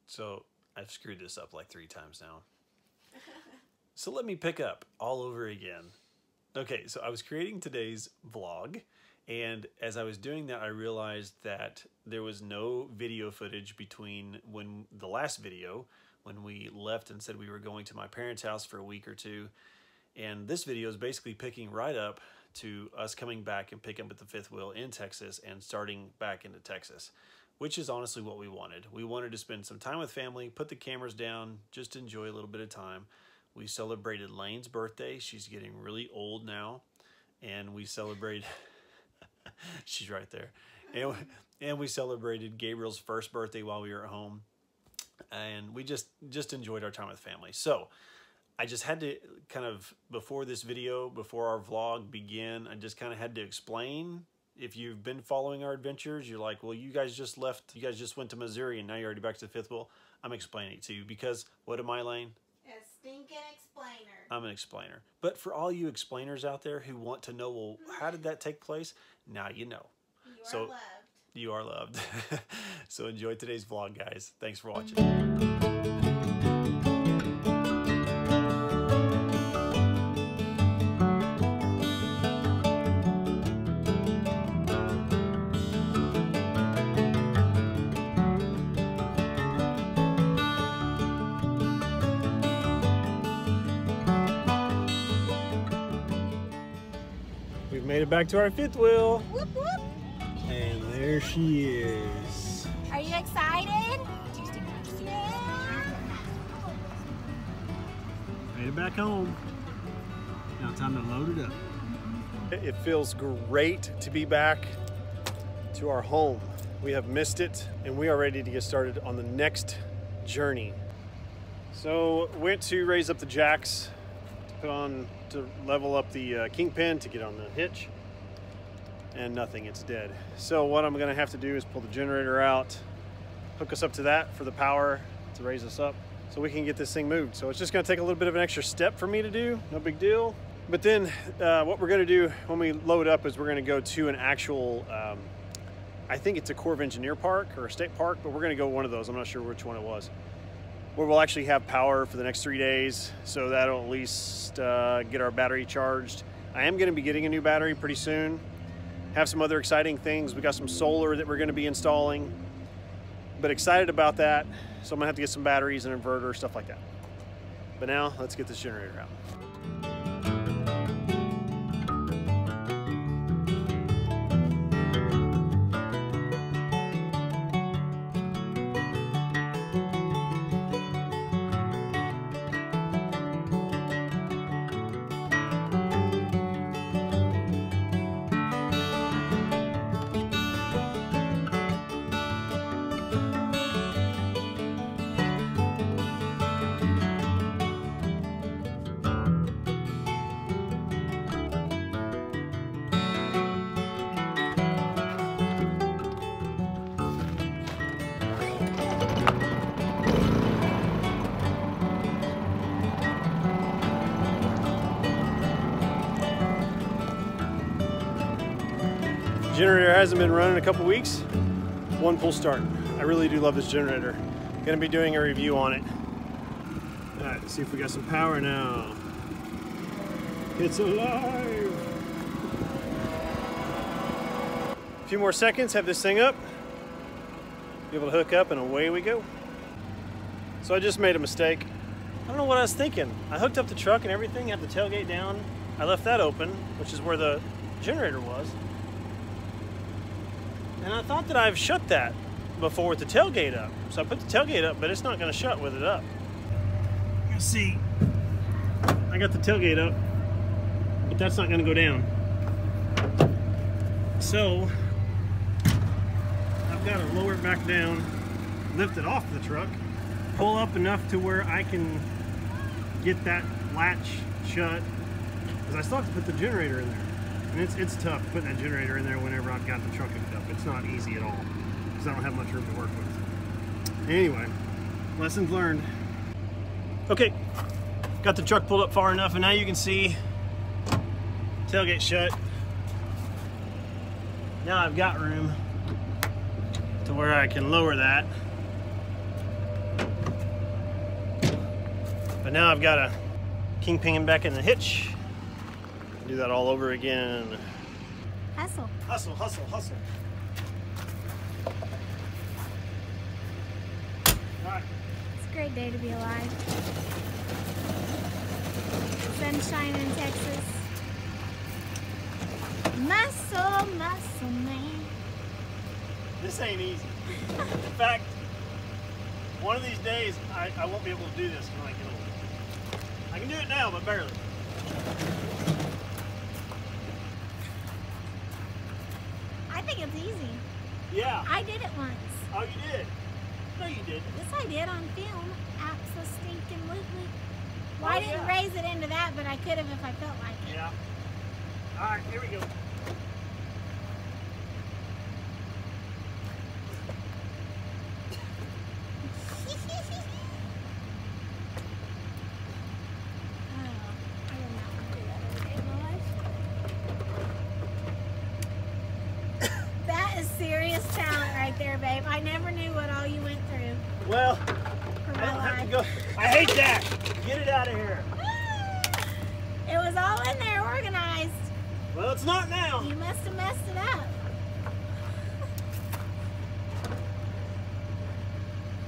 So I've screwed this up like 3 times now. So let me pick up all over again. Okay, so I was creating today's vlog, and as I was doing that, I realized that there was no video footage between when the last video, when we left and said we were going to my parents' house for a week or two, and this video is basically picking right up to us coming back and picking up at the fifth wheel in Texas and starting back into Texas, which is honestly what we wanted. We wanted to spend some time with family, put the cameras down, just enjoy a little bit of time. We celebrated Lane's birthday. She's getting really old now. And we celebrated, she's right there. And we celebrated Gabriel's first birthday while we were at home. And we just enjoyed our time with family. So I just had to kind of, before this video, before our vlog began, I just kind of had to explain. If you've been following our adventures, you're like, well, you guys just left, you guys just went to Missouri and now you're already back to the fifth wheel. I'm explaining it to you because what am I, Lane? A stinking explainer. I'm an explainer. But for all you explainers out there who want to know, well, how did that take place? Now you know. You are loved. You are loved. So enjoy today's vlog, guys. Thanks for watching. We've made it back to our fifth wheel. Whoop, whoop. And there she is. Are you excited? Yeah. Made it back home. Now time to load it up. It feels great to be back to our home. We have missed it and we are ready to get started on the next journey. So went to raise up the jacks to level up the kingpin to get on the hitch, and nothing, it's dead. So what I'm gonna have to do is pull the generator out, hook us up to that for the power to raise us up so we can get this thing moved. So it's just gonna take a little bit of an extra step for me to do, no big deal. But then what we're gonna do when we load up is we're gonna go to an actual, I think it's a Corps of Engineer park or a state park, but we're gonna go one of those, I'm not sure which one it was, where we'll actually have power for the next 3 days. So that'll at least get our battery charged. I am gonna be getting a new battery pretty soon. Have some other exciting things. We got some solar that we're gonna be installing, but excited about that. So I'm gonna have to get some batteries and inverter, stuff like that. But now let's get this generator out. Generator hasn't been running in a couple weeks. One full start. I really do love this generator. Gonna be doing a review on it. All right, let's see if we got some power now. It's alive. A few more seconds, have this thing up. Be able to hook up and away we go. So I just made a mistake. I don't know what I was thinking. I hooked up the truck and everything, had the tailgate down. I left that open, which is where the generator was. And I thought that I've shut that before with the tailgate up. So I put the tailgate up, but it's not gonna shut with it up. You see, I got the tailgate up, but that's not gonna go down. So I've got to lower it back down, lift it off the truck, pull up enough to where I can get that latch shut, because I still have to put the generator in there. And it's tough putting that generator in there whenever I've got the truck hooked up. It's not easy at all, because I don't have much room to work with. Anyway, lessons learned. Okay, got the truck pulled up far enough, and now you can see tailgate shut. Now I've got room to where I can lower that. But now I've got to kingpin him back in the hitch. Do that all over again. Hustle. Hustle, hustle, hustle. All right. It's a great day to be alive. Sunshine in Texas. Muscle, muscle man. This ain't easy. In fact, one of these days I won't be able to do this when I get older. I can do it now, but barely. I think it's easy. Yeah. I did it once. Oh, you did? No, you didn't. Yes, I did on film. Absolutely. Well, Oh, I didn't yeah. raise it into that, but I could have if I felt like it. Yeah. All right, here we go. That is serious talent right there, babe. I never knew what all you went through Well, for I my don't have to life. go. I hate that. Get it out of here. It was all in there organized. Well, it's not now. You must have messed it up.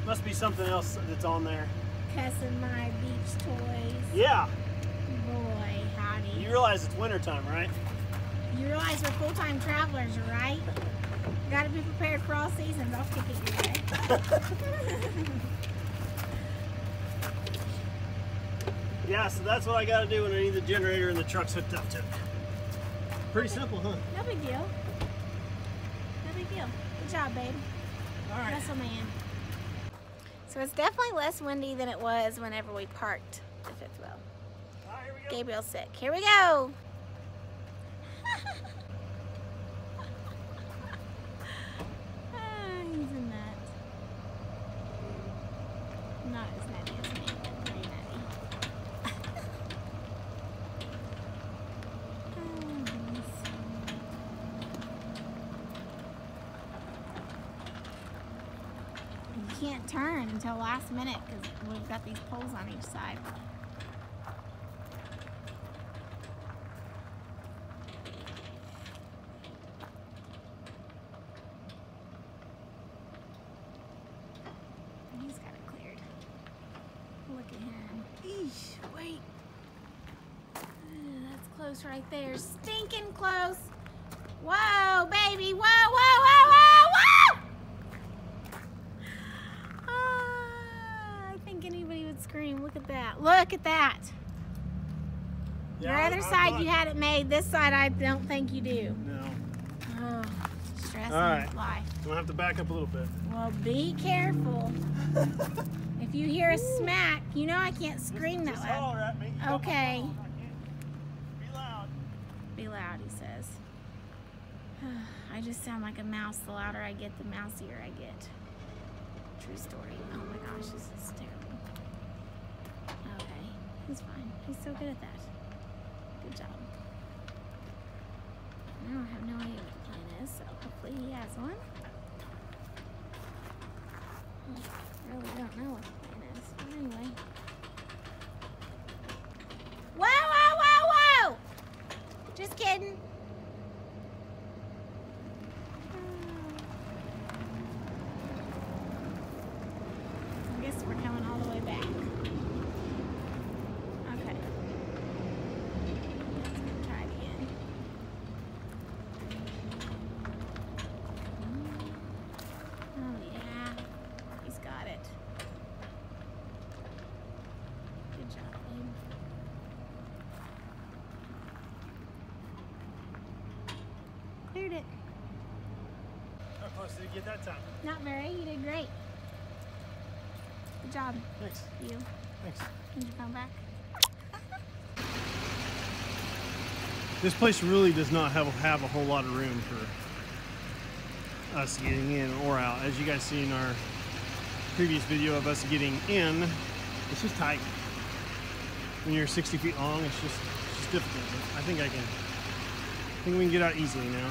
Must be something else that's on there. Cussing my beach toys. Yeah. Boy, howdy. You realize it's wintertime, right? You realize we're full-time travelers, right? Got to be prepared for all seasons. I'll kick it your way. Yeah, so that's what I got to do when I need the generator and the truck's hooked up to it. Pretty simple, huh? No big deal. No big deal. Good job, babe. All right. Muscle man. So it's definitely less windy than it was whenever we parked the fifth wheel. All right, here we go. Gabriel's sick. Here we go. Ah, he's a nut. Not as nutty as me, but pretty nutty. You can't turn until last minute because we've got these poles on each side. He's got it cleared. Look at him. Eesh, wait. That's close right there. Stinking close. Whoa, baby. Whoa, whoa, whoa, whoa, whoa! I think anybody would scream. Look at that. Look at that. Yeah, Your other I'm side, not- you had it made. This side, I don't think you do. No. Oh, stress All right. on life. I'm gonna have to back up a little bit. Well, be careful. If you hear a smack, you know I can't scream that Just loud. holler at me. Come Okay. on. I can't. Be loud. Be loud, he says. I just sound like a mouse. The louder I get, the mousier I get. True story. Oh my gosh, this is terrible. Okay, he's fine. He's so good at that. Good job. I don't have no idea what the plan is, so hopefully he has one. I really don't know what the plan is. But anyway. Whoa, whoa, whoa, whoa! Just kidding. I guess we're coming all the way back. Okay. Let's go try it again. Oh yeah, he's got it. Good job, babe. Cleared it. How close did you get that time? Not very. You did great. Good job, Thanks. you. Thanks. Need your phone back? This place really does not have a whole lot of room for us getting in or out. As you guys see in our previous video of us getting in, it's just tight. When you're 60 feet long, it's just difficult. But I think we can get out easily now.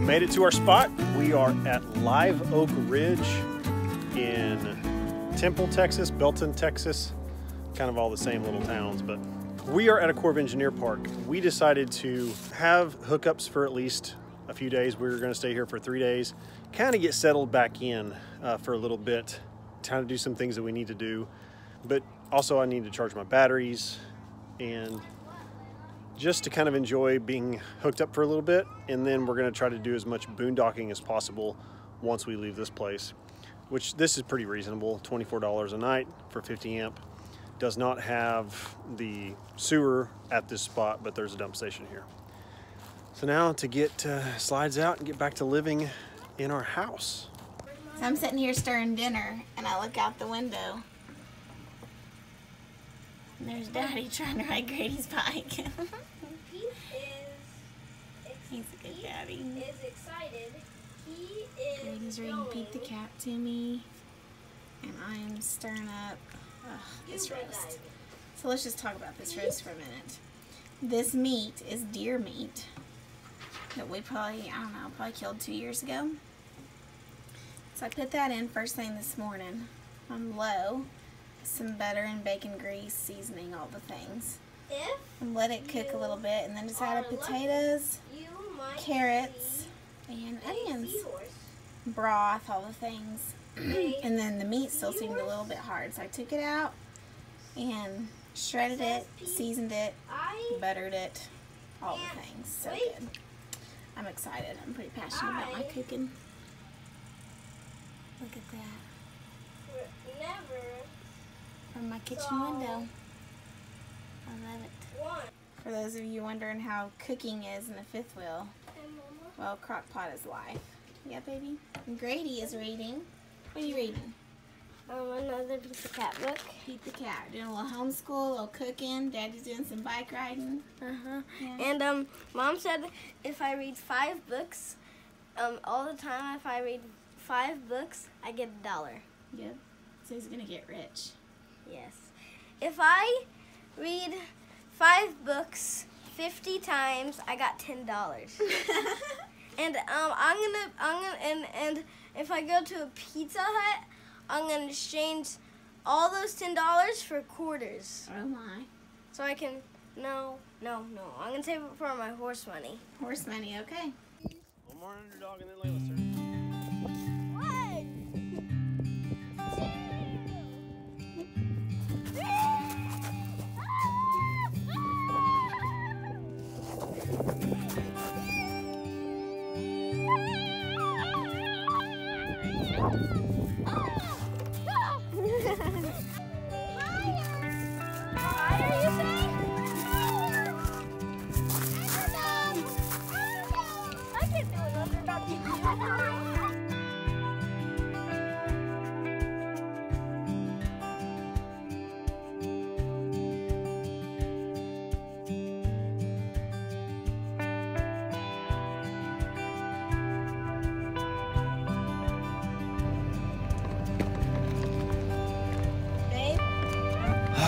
made it to our spot. We are at Live Oak Ridge in Temple, Texas, Belton, Texas. Kind of all the same little towns, but we are at a Corps of Engineer park. We decided to have hookups for at least a few days. We were going to stay here for 3 days, kind of get settled back in for a little bit, kind of do some things that we need to do, but also I need to charge my batteries and just to kind of enjoy being hooked up for a little bit. And then we're going to try to do as much boondocking as possible once we leave this place, which this is pretty reasonable, $24 a night for 50 amp. Does not have the sewer at this spot, but there's a dump station here. So now to get slides out and get back to living in our house. So I'm sitting here stirring dinner, and I look out the window. And there's Daddy trying to ride Grady's bike. He's a good daddy. He is excited. He is Grady's reading Pete the Cat to me, and I am stirring up this roast. So let's just talk about this roast for a minute. This meat is deer meat that we probably, I don't know, probably killed 2 years ago. So I put that in first thing this morning on low, some butter and bacon grease, seasoning, all the things. And let it cook a little bit, and then just added potatoes, carrots, and onions, broth, all the things. And then the meat still seemed a little bit hard, so I took it out and shredded it, seasoned it, buttered it, all the things. So good. I'm excited. I'm pretty passionate about my cooking. Look at that. From my kitchen window. I love it. For those of you wondering how cooking is in the fifth wheel, well, crock pot is life. Yeah, baby? And Grady is reading. What are you reading? Another Pete the Cat book. Pete the Cat. Doing a little homeschool, a little cooking. Daddy's doing some bike riding. Yeah. And Mom said if I read 5 books, all the time, if I read 5 books, I get $1. Yep. So he's gonna get rich. Yes. If I read 5 books 50 times, I got $10. And and if I go to a Pizza Hut, I'm gonna exchange all those $10 for quarters. Oh my. So I can no. I'm gonna save it for my horse money. Horse money, okay. One more underdog and then Layla's turn.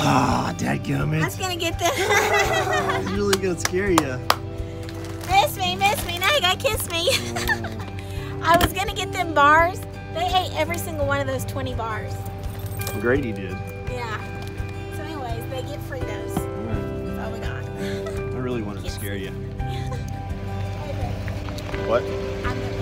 Ah, dadgummit. I was gonna get this. It's really gonna scare you. Miss me. Now you gotta kiss me. I was gonna get them bars. They ate every single one of those 20 bars. Grady did. Yeah. So anyways, they get Fritos. That's all we got. I really wanted to scare you. Okay. What? I'm gonna